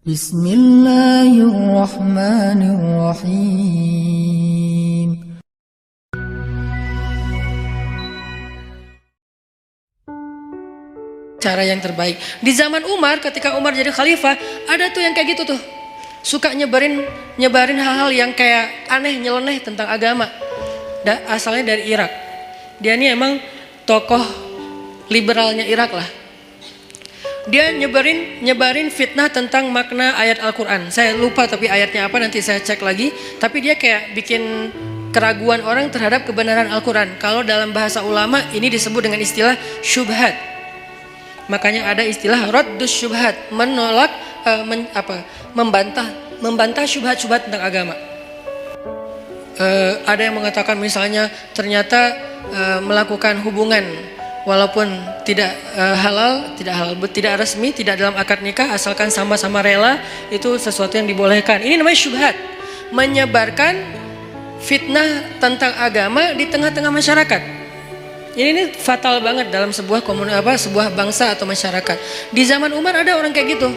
Bismillahirrahmanirrahim. Cara yang terbaik. Di zaman Umar, ketika Umar jadi khalifah, ada tuh yang kayak gitu tuh. Suka nyebarin hal-hal yang kayak aneh, nyeleneh tentang agama. Asalnya dari Irak. Dia ini emang tokoh liberalnya Irak lah. Dia nyebarin fitnah tentang makna ayat Al-Quran. Saya lupa tapi ayatnya apa, nanti saya cek lagi. Tapi dia kayak bikin keraguan orang terhadap kebenaran Al-Quran. Kalau dalam bahasa ulama ini disebut dengan istilah syubhat. Makanya ada istilah raddus syubhat, menolak membantah syubhat-syubhat tentang agama. Ada yang mengatakan misalnya ternyata melakukan hubungan walaupun tidak halal, tidak resmi, tidak dalam akad nikah, asalkan sama-sama rela, itu sesuatu yang dibolehkan. Ini namanya syubhat, menyebarkan fitnah tentang agama di tengah-tengah masyarakat. Ini fatal banget dalam sebuah sebuah bangsa atau masyarakat. Di zaman Umar ada orang kayak gitu.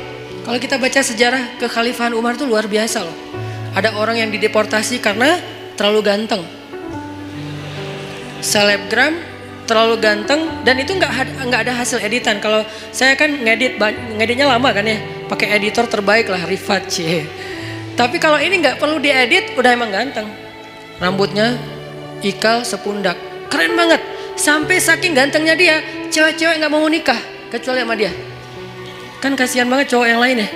Kalau kita baca sejarah kekhalifahan Umar itu luar biasa loh. Ada orang yang dideportasi karena terlalu ganteng, selebgram, terlalu ganteng, dan itu nggak ada hasil editan. Kalau saya kan ngeditnya lama kan ya, pakai editor terbaik lah, Rifat C. Tapi kalau ini nggak perlu diedit, udah emang ganteng. Rambutnya ikal sepundak, keren banget. Sampai saking gantengnya dia, cewek-cewek nggak mau nikah kecuali sama dia. Kan kasihan banget cowok yang lain ya,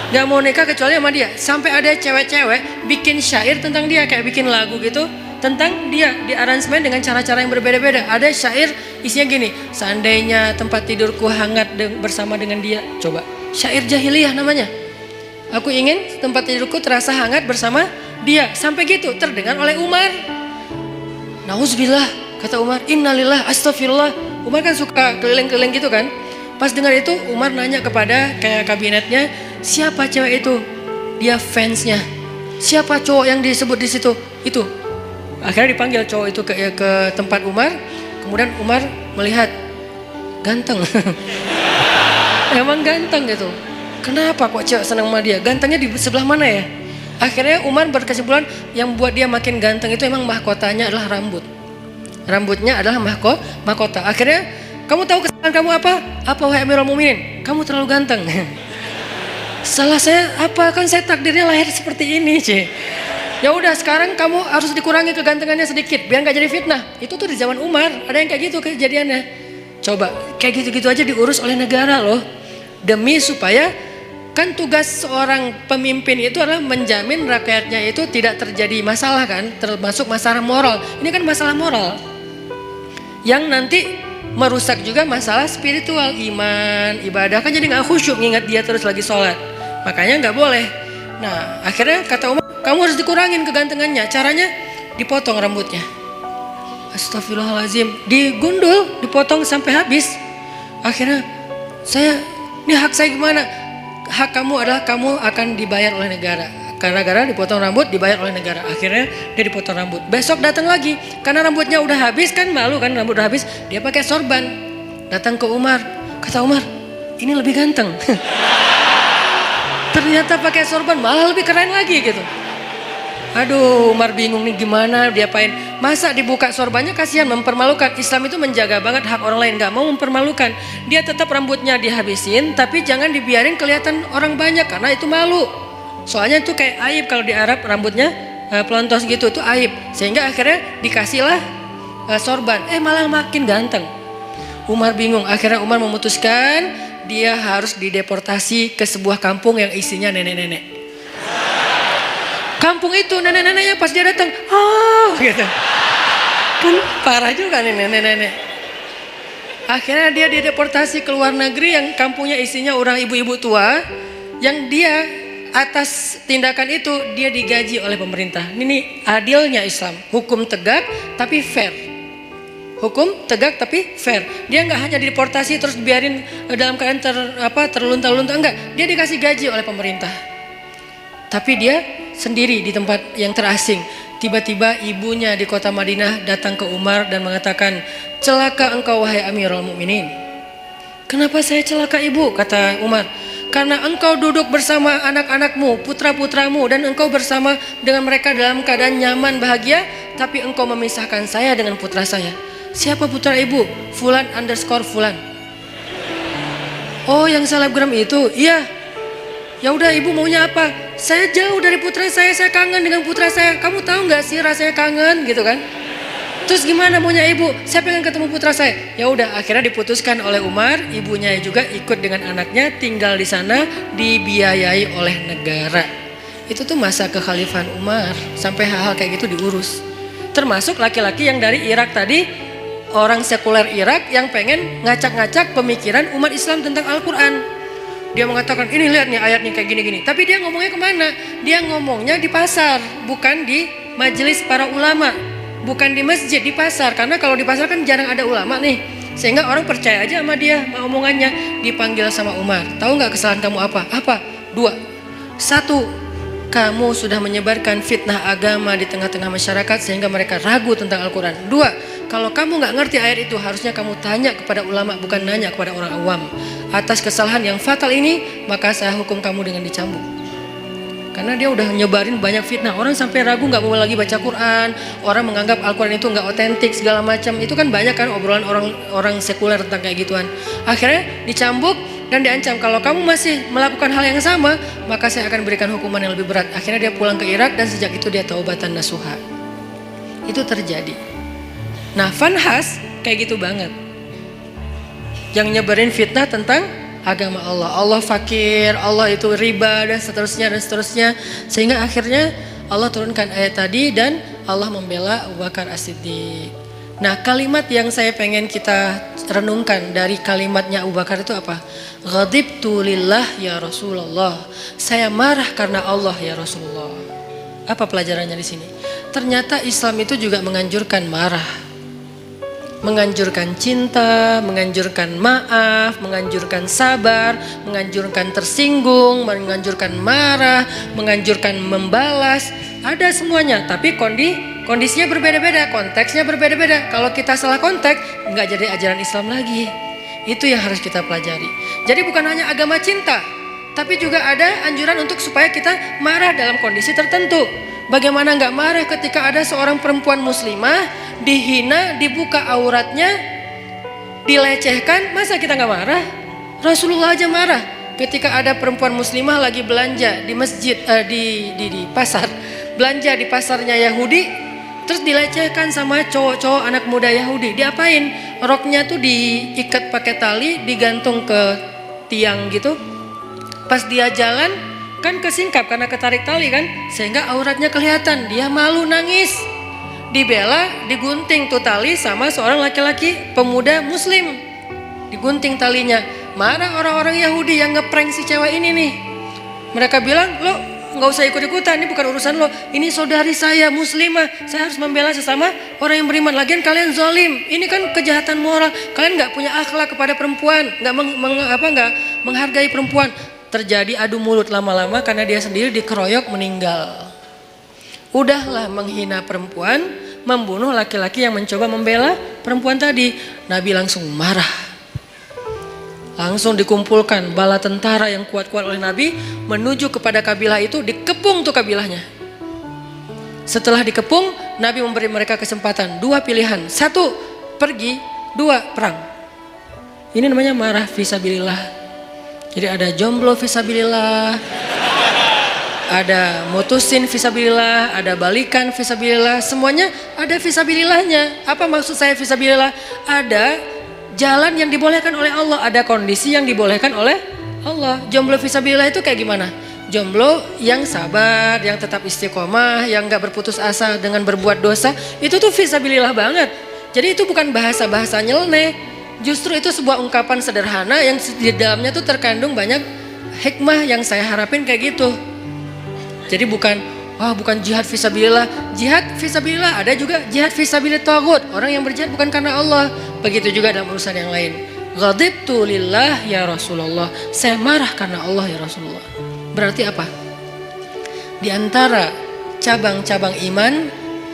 nggak mau nikah kecuali sama dia. Sampai ada cewek-cewek bikin syair tentang dia, kayak bikin lagu gitu tentang dia, di aransemen dengan cara-cara yang berbeda-beda. Ada syair isinya gini, seandainya tempat tidurku hangat bersama dengan dia. Coba, syair jahiliyah namanya. Aku ingin tempat tidurku terasa hangat bersama dia. Sampai gitu terdengar oleh Umar. Nauzubillah, kata Umar, innalillah, astagfirullah. Umar kan suka keliling-keliling gitu kan. Pas dengar itu Umar nanya kepada kayak kabinetnya, siapa cewek itu? Dia fansnya. Siapa cowok yang disebut di situ? Itu. Akhirnya dipanggil cowok itu ke tempat Umar. Kemudian Umar melihat, ganteng. Emang ganteng gitu. Kenapa kok cewek senang sama dia? Gantengnya di sebelah mana ya? Akhirnya Umar berkesimpulan yang buat dia makin ganteng itu emang mahkotanya adalah rambut. Rambutnya adalah mahkota. Akhirnya, kamu tahu kesalahan kamu apa? Apa wahai Amirul Mukminin? Kamu terlalu ganteng. Salah saya apa? Kan saya takdirnya lahir seperti ini, C. Ya udah, sekarang kamu harus dikurangi kegantengannya sedikit biar nggak jadi fitnah. Itu tuh di zaman Umar ada yang kayak gitu kejadiannya. Coba kayak gitu-gitu aja diurus oleh negara loh, demi supaya kan tugas seorang pemimpin itu adalah menjamin rakyatnya itu tidak terjadi masalah kan, termasuk masalah moral. Ini kan masalah moral yang nanti merusak juga masalah spiritual, iman, ibadah, kan jadi nggak khusyuk ngingat dia terus lagi sholat. Makanya nggak boleh. Nah akhirnya kata Umar, kamu harus dikurangin kegantengannya. Caranya dipotong rambutnya. Astagfirullahaladzim, digundul, dipotong sampai habis. Akhirnya ini hak saya gimana? Hak kamu adalah kamu akan dibayar oleh negara. Karena negara dipotong rambut, dibayar oleh negara. Akhirnya dia dipotong rambut. Besok datang lagi, karena rambutnya udah habis kan, malu kan, rambut udah habis. Dia pakai sorban. Datang ke Umar. Kata Umar, ini lebih ganteng. Ternyata pakai sorban malah lebih keren lagi gitu. Aduh, Umar bingung nih gimana diapain. Masa dibuka sorbannya, kasihan, mempermalukan. Islam itu menjaga banget hak orang lain, gak mau mempermalukan. Dia tetap rambutnya dihabisin, tapi jangan dibiarin kelihatan orang banyak karena itu malu. Soalnya itu kayak aib kalau di Arab rambutnya pelontos gitu, itu aib. Sehingga akhirnya dikasihlah sorban, malah makin ganteng. Umar bingung, akhirnya Umar memutuskan dia harus dideportasi ke sebuah kampung yang isinya nenek-nenek. Kampung itu nenek-neneknya pas dia datang, gitu. Kan parah juga nih nenek-nenek. Akhirnya dia dideportasi ke luar negeri yang kampungnya isinya orang ibu-ibu tua, yang dia atas tindakan itu dia digaji oleh pemerintah. Ini adilnya Islam, hukum tegak tapi fair. Hukum tegak tapi fair. Dia nggak hanya dideportasi terus biarin dalam keadaan terlunta-lunta, enggak. Dia dikasih gaji oleh pemerintah. Tapi dia sendiri di tempat yang terasing. Tiba-tiba ibunya di kota Madinah datang ke Umar dan mengatakan, celaka engkau wahai Amirul Mukminin. Kenapa saya celaka ibu? Kata Umar, Karena engkau duduk bersama anak-anakmu, putra-putramu, dan engkau bersama dengan mereka dalam keadaan nyaman, bahagia, tapi engkau memisahkan saya dengan putra saya. Siapa putra ibu? Fulan underscore Fulan. Oh, yang selebgram itu? Iya. Ya udah, ibu maunya apa? Saya jauh dari putra saya kangen dengan putra saya. Kamu tahu nggak sih rasanya kangen gitu kan? Terus gimana maunya ibu? Saya pengen ketemu putra saya. Ya udah, akhirnya diputuskan oleh Umar, ibunya juga ikut dengan anaknya tinggal di sana, dibiayai oleh negara. Itu tuh masa kekhalifahan Umar, sampai hal-hal kayak gitu diurus. Termasuk laki-laki yang dari Irak tadi, orang sekuler Irak yang pengen ngacak-ngacak pemikiran umat Islam tentang Al-Quran. Dia mengatakan, ini lihat nih ayatnya kayak gini-gini. Tapi dia ngomongnya kemana? Dia ngomongnya di pasar, bukan di majelis para ulama. Bukan di masjid, di pasar. Karena kalau di pasar kan jarang ada ulama nih. Sehingga orang percaya aja sama dia, sama omongannya. Dipanggil sama Umar. Tahu nggak kesalahan kamu apa? Apa? 2. 1. Kamu sudah menyebarkan fitnah agama di tengah-tengah masyarakat sehingga mereka ragu tentang Al-Quran. 2. Kalau kamu nggak ngerti ayat itu, harusnya kamu tanya kepada ulama, bukan nanya kepada orang awam. Atas kesalahan yang fatal ini, maka saya hukum kamu dengan dicambuk. Karena dia udah nyebarin banyak fitnah. Orang sampai ragu nggak mau lagi baca Quran. Orang menganggap Al-Quran itu nggak otentik segala macam. Itu kan banyak kan obrolan orang sekuler tentang kayak gituan. Akhirnya dicambuk dan diancam, kalau kamu masih melakukan hal yang sama, maka saya akan berikan hukuman yang lebih berat. Akhirnya dia pulang ke Irak dan sejak itu dia taubatan nasuha. Itu terjadi. Nah, Fanhas kayak gitu banget. Yang nyebarin fitnah tentang agama Allah. Allah fakir, Allah itu riba, dan seterusnya. Sehingga akhirnya Allah turunkan ayat tadi dan Allah membela Abu Bakar As-Siddiq. Nah, kalimat yang saya pengen kita renungkan dari kalimatnya Abu Bakar itu apa? Ghadibtu lillah ya Rasulullah. Saya marah karena Allah ya Rasulullah. Apa pelajarannya di sini? Ternyata Islam itu juga menganjurkan marah. Menganjurkan cinta, menganjurkan maaf, menganjurkan sabar, menganjurkan tersinggung, menganjurkan marah, menganjurkan membalas. Ada semuanya, tapi kondisinya berbeda-beda, konteksnya berbeda-beda. Kalau kita salah konteks, nggak jadi ajaran Islam lagi. Itu yang harus kita pelajari. Jadi bukan hanya agama cinta, tapi juga ada anjuran untuk supaya kita marah dalam kondisi tertentu. Bagaimana nggak marah ketika ada seorang perempuan muslimah dihina, dibuka auratnya, dilecehkan, masa kita nggak marah? Rasulullah aja marah ketika ada perempuan muslimah lagi belanja di masjid, di pasar, belanja di pasarnya Yahudi, terus dilecehkan sama cowok-cowok anak muda Yahudi. Diapain? Roknya tuh diikat pakai tali, digantung ke tiang gitu. Pas dia jalan kan kesingkap karena ketarik tali kan, sehingga auratnya kelihatan. Dia malu, nangis, dibela, digunting tuh tali sama seorang laki-laki pemuda muslim, digunting talinya. Marah orang-orang Yahudi yang ngeprank si cewek ini nih. Mereka bilang, lo nggak usah ikut-ikutan, ini bukan urusan lo, ini saudari saya muslimah, saya harus membela sesama orang yang beriman. Lagian kalian zalim, ini kan kejahatan moral, kalian nggak punya akhlak kepada perempuan, nggak menghargai perempuan. Terjadi adu mulut lama-lama karena dia sendiri dikeroyok meninggal. Udahlah menghina perempuan, membunuh laki-laki yang mencoba membela perempuan tadi. Nabi langsung marah. Langsung dikumpulkan bala tentara yang kuat-kuat oleh Nabi menuju kepada kabilah itu, dikepung tuh kabilahnya. Setelah dikepung, Nabi memberi mereka kesempatan 2 pilihan. 1 pergi, 2 perang. Ini namanya marah fisabilillah. Jadi ada jomblo fisabilillah, ada mutusin fisabilillah, ada balikan fisabilillah, semuanya ada fisabilillahnya. Apa maksud saya fisabilillah? Ada jalan yang dibolehkan oleh Allah, ada kondisi yang dibolehkan oleh Allah. Jomblo fisabilillah itu kayak gimana? Jomblo yang sabar, yang tetap istiqomah, yang gak berputus asa dengan berbuat dosa, itu tuh fisabilillah banget. Jadi itu bukan bahasa-bahasa nyeleneh. Justru itu sebuah ungkapan sederhana yang di dalamnya tuh terkandung banyak hikmah yang saya harapin kayak gitu. Jadi bukan jihad fisabilillah. Jihad fisabilillah ada juga jihad fisabilillah taghut. Orang yang berjihad bukan karena Allah. Begitu juga dalam urusan yang lain. Ghadibtu lillah ya Rasulullah. Saya marah karena Allah ya Rasulullah. Berarti apa? Di antara cabang-cabang iman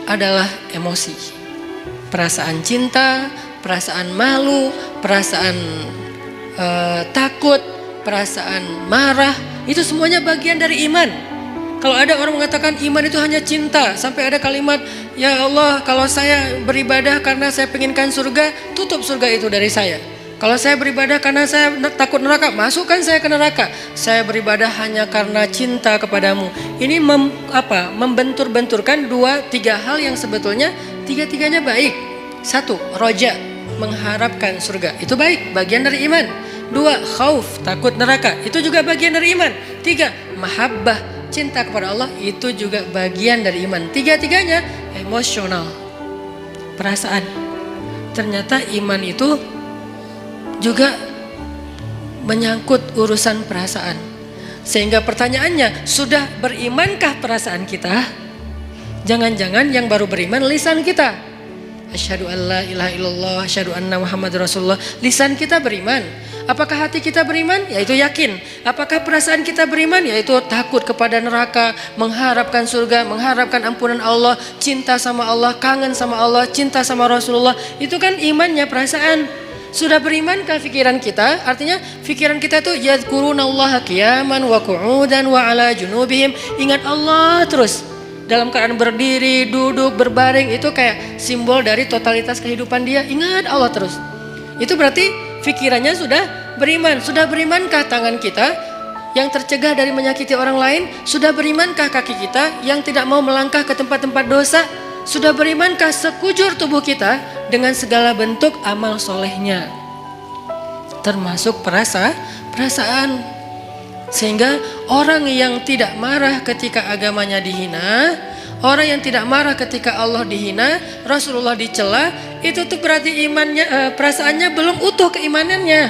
adalah emosi. Perasaan cinta, perasaan malu, perasaan takut, perasaan marah, itu semuanya bagian dari iman. Kalau ada orang mengatakan iman itu hanya cinta, sampai ada kalimat, ya Allah kalau saya beribadah karena saya penginkan surga, tutup surga itu dari saya. Kalau saya beribadah karena saya takut neraka, masukkan saya ke neraka. Saya beribadah hanya karena cinta kepadamu. Ini membentur-benturkan 2-3 hal yang sebetulnya tiga-tiganya baik. 1, roja, mengharapkan surga. Itu baik, bagian dari iman. 2, khauf, takut neraka. Itu juga bagian dari iman. 3, mahabbah, cinta kepada Allah. Itu juga bagian dari iman. Tiga-tiganya emosional, perasaan. Ternyata iman itu juga menyangkut urusan perasaan. Sehingga pertanyaannya, sudah berimankah perasaan kita? Jangan-jangan yang baru beriman lisan kita. Asyhadu an la ilaha illallah, asyhadu anna Muhammadar Rasulullah. Lisan kita beriman. Apakah hati kita beriman? Yaitu yakin. Apakah perasaan kita beriman? Yaitu takut kepada neraka, mengharapkan surga, mengharapkan ampunan Allah, cinta sama Allah, kangen sama Allah, cinta sama Rasulullah. Itu kan imannya, perasaan. Sudah berimankah pikiran kita? Artinya pikiran kita itu yadhkurunallaha qiyaman wa qu'udan wa ala junubihim. Ingat Allah terus. Dalam keadaan berdiri, duduk, berbaring, itu kayak simbol dari totalitas kehidupan dia. Ingat Allah terus. Itu berarti pikirannya sudah beriman. Sudah berimankah tangan kita yang tercegah dari menyakiti orang lain? Sudah berimankah kaki kita yang tidak mau melangkah ke tempat-tempat dosa? Sudah berimankah sekujur tubuh kita dengan segala bentuk amal solehnya, termasuk perasaan. Sehingga orang yang tidak marah ketika agamanya dihina, orang yang tidak marah ketika Allah dihina, Rasulullah dicela, itu tuh berarti imannya, perasaannya belum utuh keimanannya.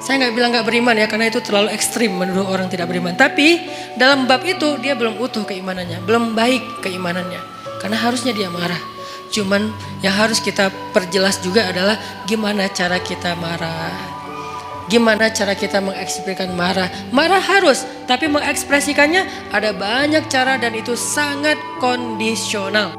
Saya nggak bilang nggak beriman ya, karena itu terlalu ekstrim menuduh orang tidak beriman. Tapi dalam bab itu dia belum utuh keimanannya, belum baik keimanannya. Karena harusnya dia marah. Cuman yang harus kita perjelas juga adalah gimana cara kita marah. Gimana cara kita mengekspresikan marah. Marah harus, tapi mengekspresikannya ada banyak cara dan itu sangat kondisional.